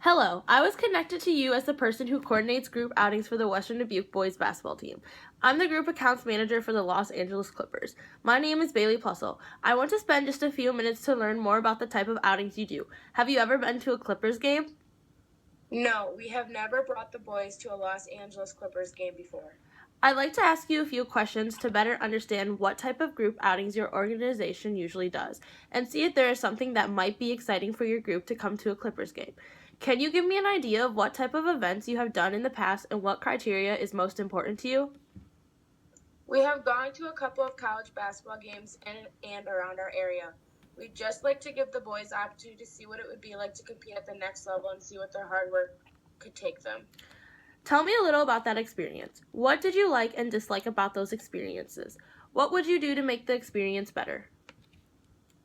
Hello, I was connected to you as the person who coordinates group outings for the Western Dubuque boys basketball team. I'm the group accounts manager for the Los Angeles Clippers. My name is Bailey Plussel. I want to spend just a few minutes to learn more about the type of outings you do. Have you ever been to a Clippers game? No, we have never brought the boys to a Los Angeles Clippers game before. I'd like to ask you a few questions to better understand what type of group outings your organization usually does, and see if there is something that might be exciting for your group to come to a Clippers game. Can you give me an idea of what type of events you have done in the past and what criteria is most important to you? We have gone to a couple of college basketball games in and around our area. We'd just like to give the boys the opportunity to see what it would be like to compete at the next level and see what their hard work could take them. Tell me a little about that experience. What did you like and dislike about those experiences? What would you do to make the experience better?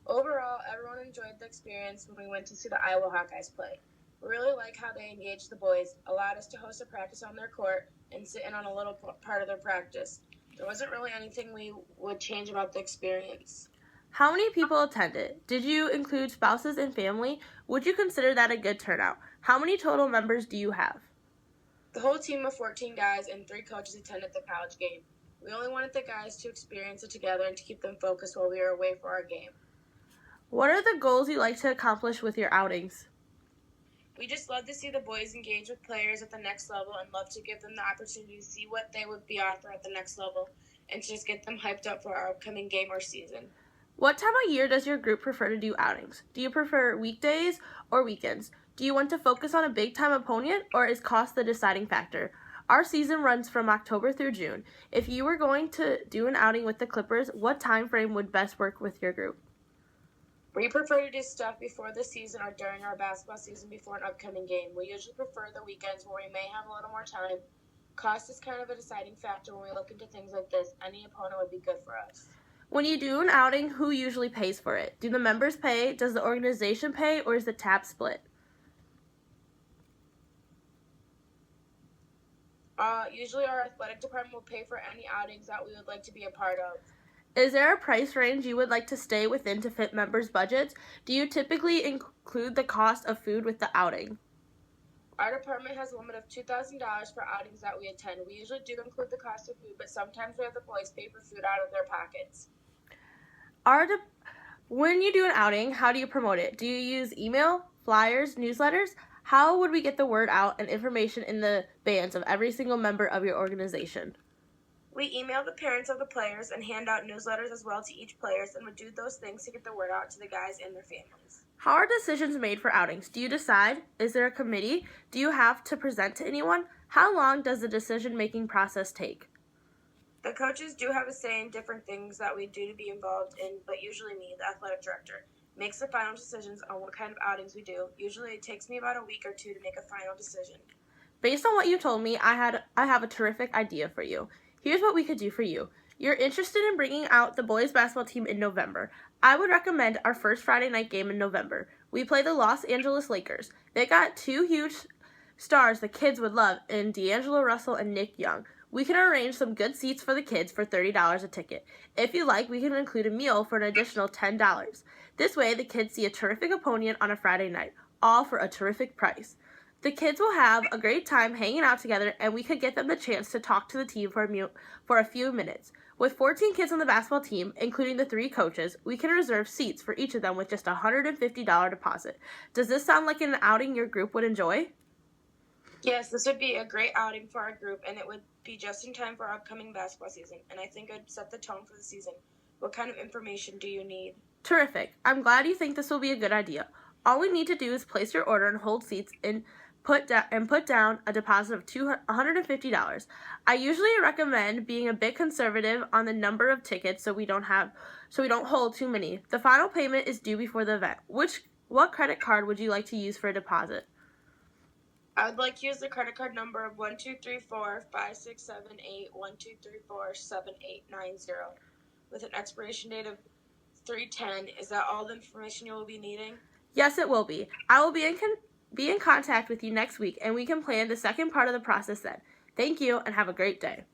Overall, everyone enjoyed the experience when we went to see the Iowa Hawkeyes play. We really like how they engaged the boys, allowed us to host a practice on their court, and sit in on a little part of their practice. There wasn't really anything we would change about the experience. How many people attended? Did you include spouses and family? Would you consider that a good turnout? How many total members do you have? The whole team of 14 guys and 3 coaches attended the college game. We only wanted the guys to experience it together and to keep them focused while we were away for our game. What are the goals you like to accomplish with your outings? We just love to see the boys engage with players at the next level and love to give them the opportunity to see what they would be offered at the next level and to just get them hyped up for our upcoming game or season. What time of year does your group prefer to do outings? Do you prefer weekdays or weekends? Do you want to focus on a big-time opponent, or is cost the deciding factor? Our season runs from October through June. If you were going to do an outing with the Clippers, what time frame would best work with your group? We prefer to do stuff before the season or during our basketball season before an upcoming game. We usually prefer the weekends where we may have a little more time. Cost is kind of a deciding factor when we look into things like this. Any opponent would be good for us. When you do an outing, who usually pays for it? Do the members pay, does the organization pay, or is the tab split? Usually our athletic department will pay for any outings that we would like to be a part of. Is there a price range you would like to stay within to fit members' budgets? Do you typically include the cost of food with the outing? Our department has a limit of $2,000 for outings that we attend. We usually do include the cost of food, but sometimes we have the boys pay for food out of their pockets. When you do an outing, how do you promote it? Do you use email, flyers, newsletters? How would we get the word out and information in the bands of every single member of your organization? We email the parents of the players and hand out newsletters as well to each players and would do those things to get the word out to the guys and their families. How are decisions made for outings? Do you decide? Is there a committee? Do you have to present to anyone? How long does the decision-making process take? The coaches do have a say in different things that we do to be involved in, but usually me, the athletic director, makes the final decisions on what kind of outings we do. Usually it takes me about a week or 2 to make a final decision. Based on what you told me, I have a terrific idea for you. Here's what we could do for you. You're interested in bringing out the boys basketball team in November. I would recommend our first Friday night game in November. We play the Los Angeles Lakers. They got 2 huge stars the kids would love in D'Angelo Russell and Nick Young. We can arrange some good seats for the kids for $30 a ticket. If you like, we can include a meal for an additional $10. This way, the kids see a terrific opponent on a Friday night, all for a terrific price. The kids will have a great time hanging out together, and we could get them the chance to talk to the team for a few minutes. With 14 kids on the basketball team, including the 3 coaches, we can reserve seats for each of them with just a $150 deposit. Does this sound like an outing your group would enjoy? Yes, this would be a great outing for our group, and it would be just in time for our upcoming basketball season, and I think it would set the tone for the season. What kind of information do you need? Terrific. I'm glad you think this will be a good idea. All we need to do is place your order and hold seats and put down a deposit of $150. I usually recommend being a bit conservative on the number of tickets so we don't hold too many. The final payment is due before the event. What credit card would you like to use for a deposit? I would like to use the credit card number of 1-2-3-4-5-6-7-8-1-2-3-4-7-8-9-0 with an expiration date of 3/10. Is that all the information you will be needing? Yes, it will be. I will be in contact with you next week, and we can plan the second part of the process then. Thank you, and have a great day.